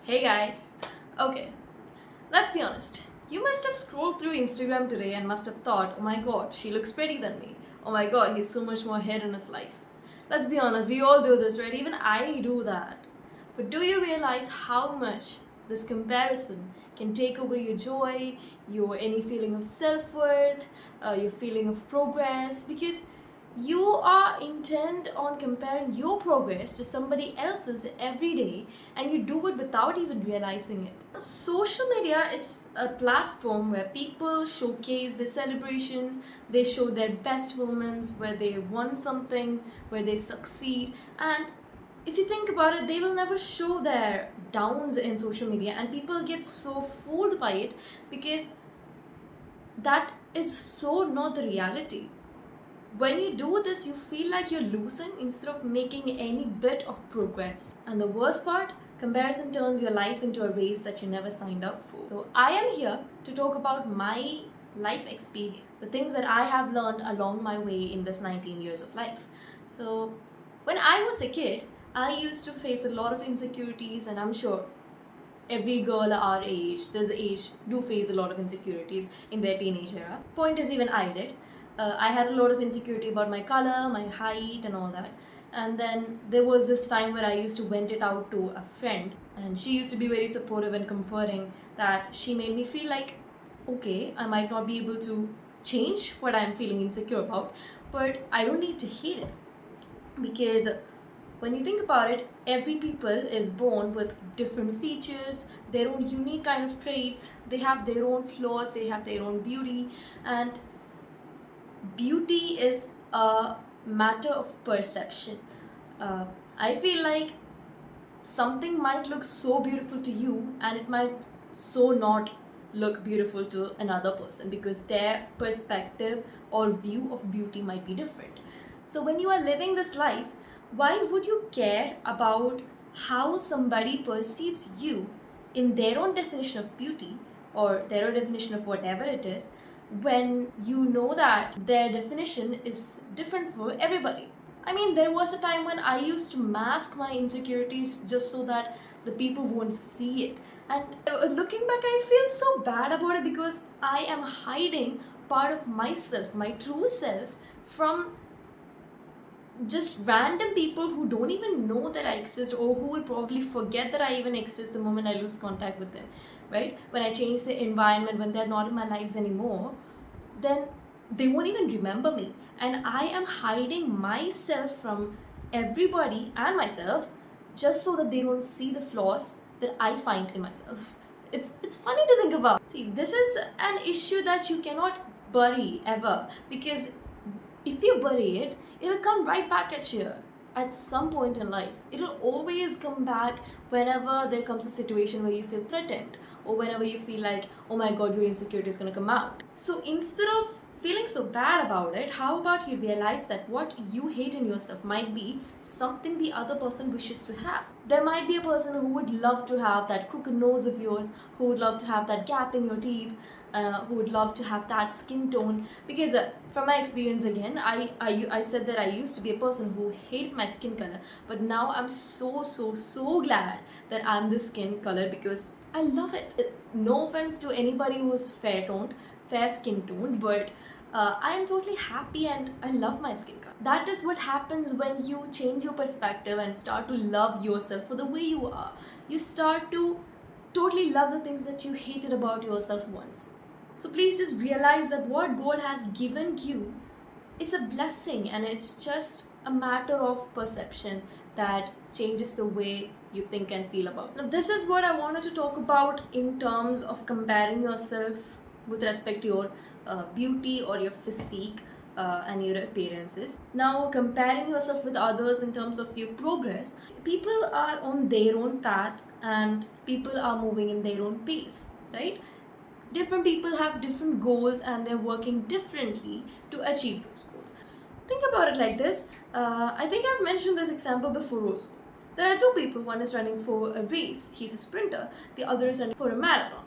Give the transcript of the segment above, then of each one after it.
Hey guys. Okay, let's be honest. You must have scrolled through Instagram today and must have thought, oh my god, she looks pretty than me. Oh my god, he's so much more ahead in his life. Let's be honest, we all do this, right? Even I do that. But do you realize how much this comparison can take away your joy, your any feeling of self worth, your feeling of progress? Because you are intent on comparing your progress to somebody else's every day, and you do it without even realizing it. Social media is a platform where people showcase their celebrations, they show their best moments where they won something, where they succeed, and if you think about it, they will never show their downs in social media, and people get so fooled by it because that is so not the reality. When you do this, you feel like you're losing instead of making any bit of progress. And the worst part, comparison turns your life into a race that you never signed up for. So I am here to talk about my life experience, the things that I have learned along my way in this 19 years of life. So when I was a kid, I used to face a lot of insecurities, and I'm sure every girl our age, this age, do face a lot of insecurities in their teenage era. Point is, even I did. I had a lot of insecurity about my color, my height, and all that. And then there was this time where I used to vent it out to a friend, and she used to be very supportive and comforting. That she made me feel like, okay, I might not be able to change what I'm feeling insecure about, but I don't need to hate it because when you think about it, every people is born with different features, their own unique kind of traits. They have their own flaws, they have their own beauty, and beauty is a matter of perception. I feel like something might look so beautiful to you, and it might so not look beautiful to another person because their perspective or view of beauty might be different. So when you are living this life, why would you care about how somebody perceives you in their own definition of beauty or their own definition of whatever it is, when you know that their definition is different for everybody? I mean, there was a time when I used to mask my insecurities just so that the people won't see it. And looking back, I feel so bad about it because I am hiding part of myself, my true self, from just random people who don't even know that I exist, or who will probably forget that I even exist the moment I lose contact with them, right? When I change the environment, when they're not in my lives anymore, then they won't even remember me. And I am hiding myself from everybody and myself just so that they don't see the flaws that I find in myself. It's funny to think about. See, this is an issue that you cannot bury ever, because if you bury it, it'll come right back at you at some point in life. It'll always come back whenever there comes a situation where you feel threatened, or whenever you feel like, oh my god, your insecurity is going to come out. So instead of feeling so bad about it, how about you realize that what you hate in yourself might be something the other person wishes to have? There might be a person who would love to have that crooked nose of yours, who would love to have that gap in your teeth, who would love to have that skin tone. Because from my experience again, I said that I used to be a person who hated my skin color, but now I'm so glad that I'm this skin color because I love it. No offense to anybody who's fair skin toned, but I am totally happy and I love my skin color. That is what happens when you change your perspective and start to love yourself for the way you are. You start to totally love the things that you hated about yourself once. So please just realize that what God has given you is a blessing, and it's just a matter of perception that changes the way you think and feel about it. Now, this is what I wanted to talk about in terms of comparing yourself with respect to your beauty or your physique and your appearances. Now, comparing yourself with others in terms of your progress, people are on their own path and people are moving in their own pace, right? Different people have different goals and they're working differently to achieve those goals. Think about it like this. I think I've mentioned this example before also. There are two people, one is running for a race, he's a sprinter, the other is running for a marathon.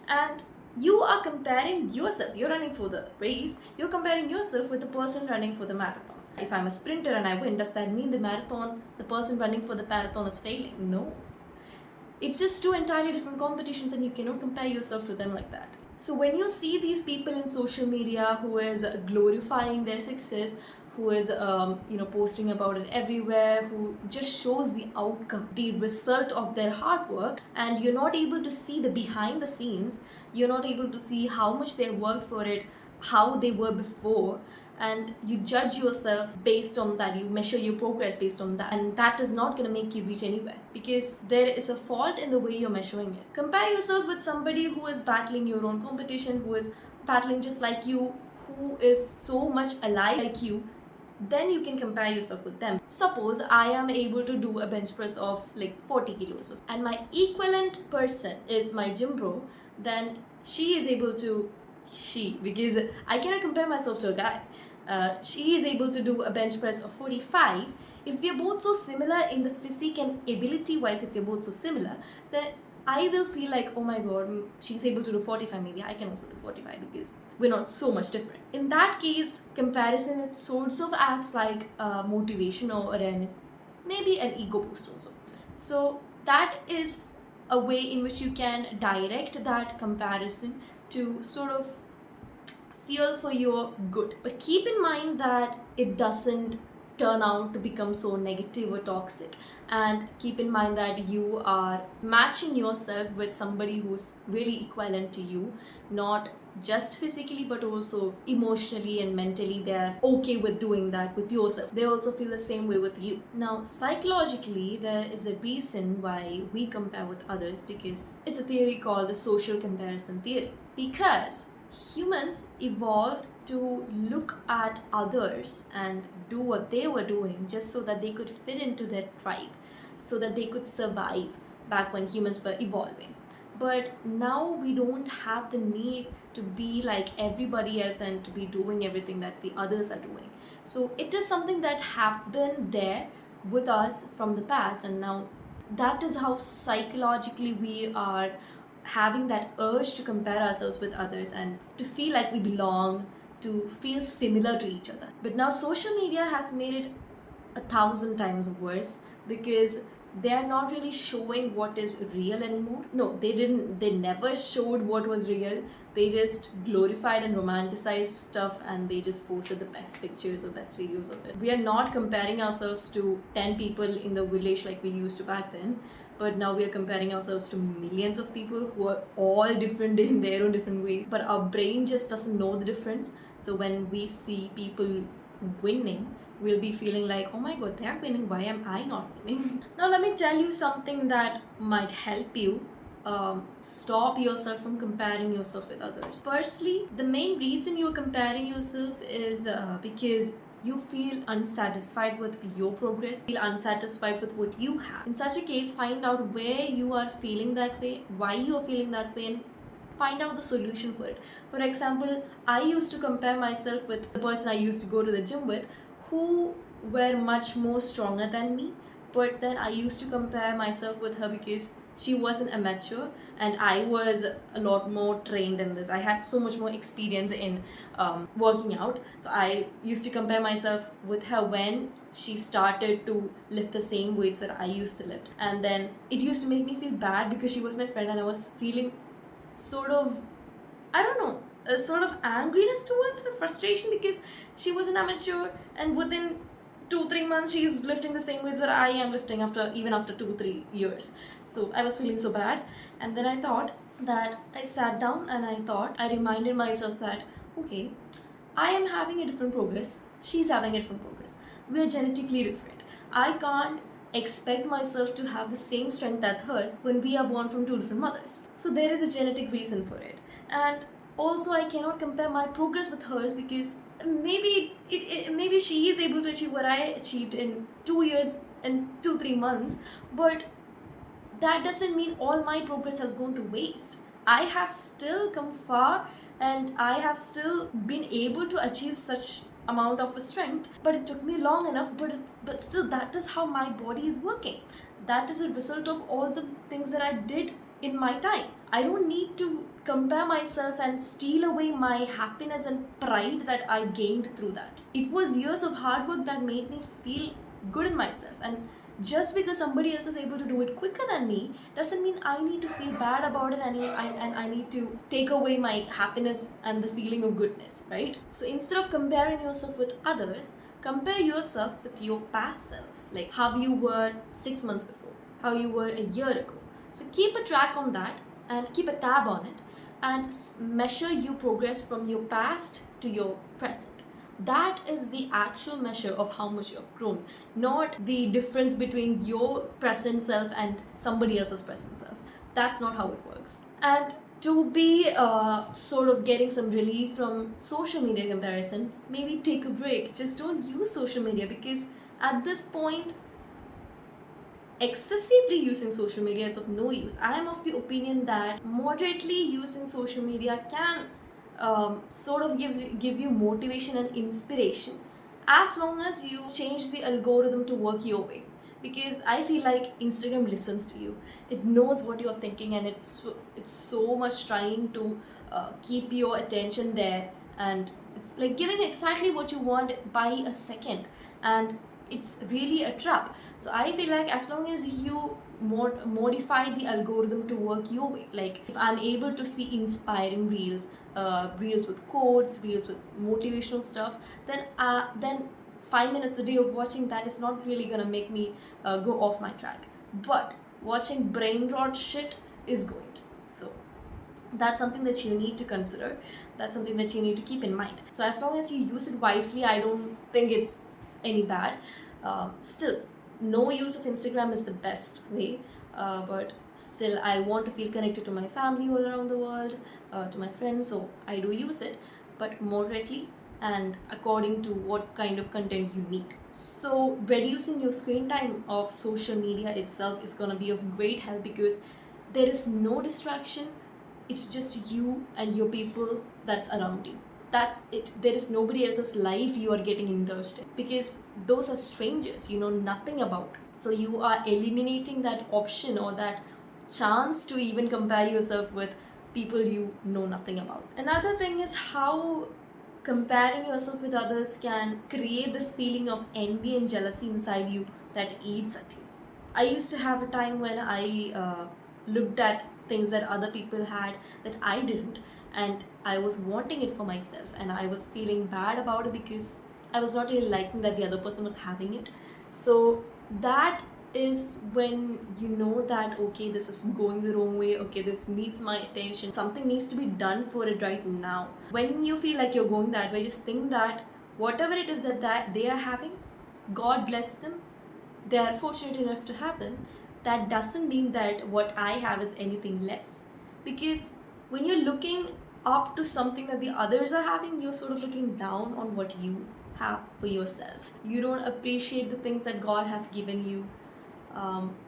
And you are comparing yourself, you're running for the race, you're comparing yourself with the person running for the marathon. If I'm a sprinter and I win, does that mean the person running for the marathon is failing? No. It's just two entirely different competitions, and you cannot compare yourself to them like that. So when you see these people in social media who is glorifying their success, who is posting about it everywhere, who just shows the outcome, the result of their hard work, and you're not able to see the behind the scenes, you're not able to see how much they worked for it, how they were before, and you judge yourself based on that, you measure your progress based on that, and that is not going to make you reach anywhere, because there is a fault in the way you're measuring it. Compare yourself with somebody who is battling your own competition, who is battling just like you, who is so much alike like you. Then you can compare yourself with them. Suppose I am able to do a bench press of like 40 kilos and my equivalent person is my gym bro, then she is able to, because I cannot compare myself to a guy, she is able to do a bench press of 45. If we are both so similar in the physique and ability wise, if we are both so similar, then I will feel like, oh my god, she's able to do 45, maybe I can also do 45, because we're not so much different. In that case, comparison, it sorts of acts like motivation or maybe an ego boost also. So that is a way in which you can direct that comparison to sort of fuel for your good. But keep in mind that it doesn't turn out to become so negative or toxic, and keep in mind that you are matching yourself with somebody who's really equivalent to you, not just physically but also emotionally and mentally. They're okay with doing that with yourself, they also feel the same way with you. Now psychologically, there is a reason why we compare with others, because it's a theory called the social comparison theory. Because humans evolved to look at others and do what they were doing just so that they could fit into their tribe, so that they could survive back when humans were evolving. But now we don't have the need to be like everybody else and to be doing everything that the others are doing. So it is something that have been there with us from the past, and now that is how psychologically we are having that urge to compare ourselves with others and to feel like we belong, to feel similar to each other. But now social media has made it 1,000 times worse, because they are not really showing what is real anymore. No, they never showed what was real. They just glorified and romanticized stuff, and they just posted the best pictures or best videos of it. We are not comparing ourselves to 10 people in the village like we used to back then, but now we are comparing ourselves to millions of people who are all different in their own different way. But our brain just doesn't know the difference. So when we see people winning, we'll be feeling like, oh my god, they're winning, why am I not winning? Now let me tell you something that might help you stop yourself from comparing yourself with others. Firstly, the main reason you're comparing yourself is because you feel unsatisfied with your progress, feel unsatisfied with what you have. In such a case, find out where you are feeling that way, why you are feeling that way, and find out the solution for it. For example, I used to compare myself with the person I used to go to the gym with, who were much more stronger than me, but then I used to compare myself with her because she was an amateur and I was a lot more trained in this. I had so much more experience in working out. So I used to compare myself with her when she started to lift the same weights that I used to lift. And then it used to make me feel bad because she was my friend and I was feeling sort of, I don't know, a sort of angriness towards her, frustration, because she was an amateur and within 2-3 months she's lifting the same weights that I am lifting after 2-3 years. So I was feeling so bad, and then I thought that I sat down and I reminded myself that okay, I am having a different progress, she's having a different progress, we are genetically different. I can't expect myself to have the same strength as hers when we are born from 2 different mothers. So there is a genetic reason for it. And also I cannot compare my progress with hers because maybe she is able to achieve what I achieved in 2 years and 2-3 months, but that doesn't mean all my progress has gone to waste. I have still come far and I have still been able to achieve such amount of a strength, but it took me long enough, but still that is how my body is working. That is a result of all the things that I did in my time. I don't need to compare myself and steal away my happiness and pride that I gained through that. It was years of hard work that made me feel good in myself, and Just because somebody else is able to do it quicker than me doesn't mean I need to feel bad about it, and I need to take away my happiness and the feeling of goodness, right? So instead of comparing yourself with others, compare yourself with your past self, like how you were 6 months before, how you were a year ago. So keep a track on that and keep a tab on it, and measure your progress from your past to your present. That is the actual measure of how much you have grown, not the difference between your present self and somebody else's present self. That's not how it works. And to be sort of getting some relief from social media comparison, maybe take a break. Just don't use social media, because at this point, excessively using social media is of no use. I am of the opinion that moderately using social media can sort of give you motivation and inspiration, as long as you change the algorithm to work your way. Because I feel like Instagram listens to you. It knows what you're thinking, and it's so much trying to keep your attention there, and it's like giving exactly what you want by a second, and it's really a trap. So I feel like as long as you modify the algorithm to work your way, like if I'm able to see inspiring reels, reels with quotes, reels with motivational stuff, then 5 minutes a day of watching that is not really gonna make me go off my track. But watching brain rot shit is going to. So that's something that you need to consider. That's something that you need to keep in mind. So as long as you use it wisely, I don't think it's any bad. Still, no use of Instagram is the best way, but still I want to feel connected to my family all around the world, to my friends, so I do use it, but moderately and according to what kind of content you need. So reducing your screen time of social media itself is going to be of great help, because there is no distraction. It's just you and your people that's around you. That's it. There is nobody else's life you are getting indulged in, because those are strangers you know nothing about. So you are eliminating that option or that chance to even compare yourself with people you know nothing about. Another thing is how comparing yourself with others can create this feeling of envy and jealousy inside you that eats at you. I used to have a time when I looked at things that other people had that I didn't, and I was wanting it for myself, and I was feeling bad about it because I was not really liking that the other person was having it. So that is when you know that okay, this is going the wrong way, okay, this needs my attention, something needs to be done for it right now. When you feel like you're going that way, just think that whatever it is that they are having, God bless them, they are fortunate enough to have them. That doesn't mean that what I have is anything less. Because when you're looking up to something that the others are having, you're sort of looking down on what you have for yourself. You don't appreciate the things that God have given you.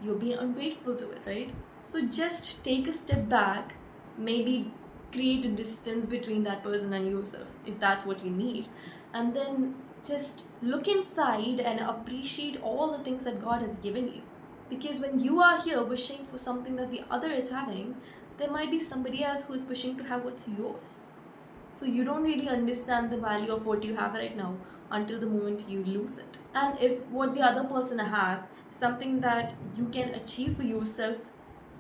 You're being ungrateful to it, right? So just take a step back, maybe create a distance between that person and yourself if that's what you need, and then just look inside and appreciate all the things that God has given you. Because when you are here wishing for something that the other is having, there might be somebody else who is wishing to have what's yours. So you don't really understand the value of what you have right now until the moment you lose it. And if what the other person has is something that you can achieve for yourself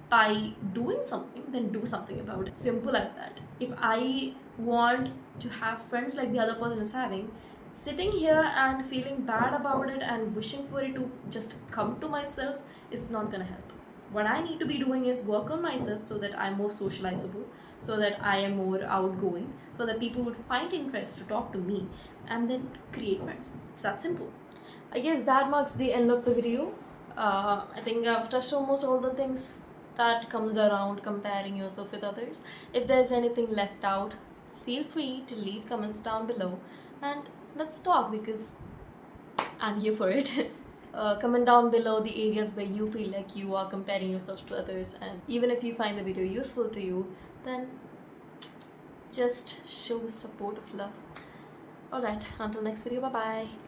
by doing something, then do something about it. Simple as that. If I want to have friends like the other person is having, sitting here and feeling bad about it and wishing for it to just come to myself is not gonna help. What I need to be doing is work on myself so that I'm more socializable, so that I am more outgoing, so that people would find interest to talk to me, and then create friends. It's that simple. I guess that marks the end of the video. I think I've touched almost all the things that comes around comparing yourself with others. If there's anything left out, feel free to leave comments down below and let's talk, because I'm here for it. Comment down below the areas where you feel like you are comparing yourself to others, and even if you find the video useful to you, then just show support of love. Alright, until next video, bye bye.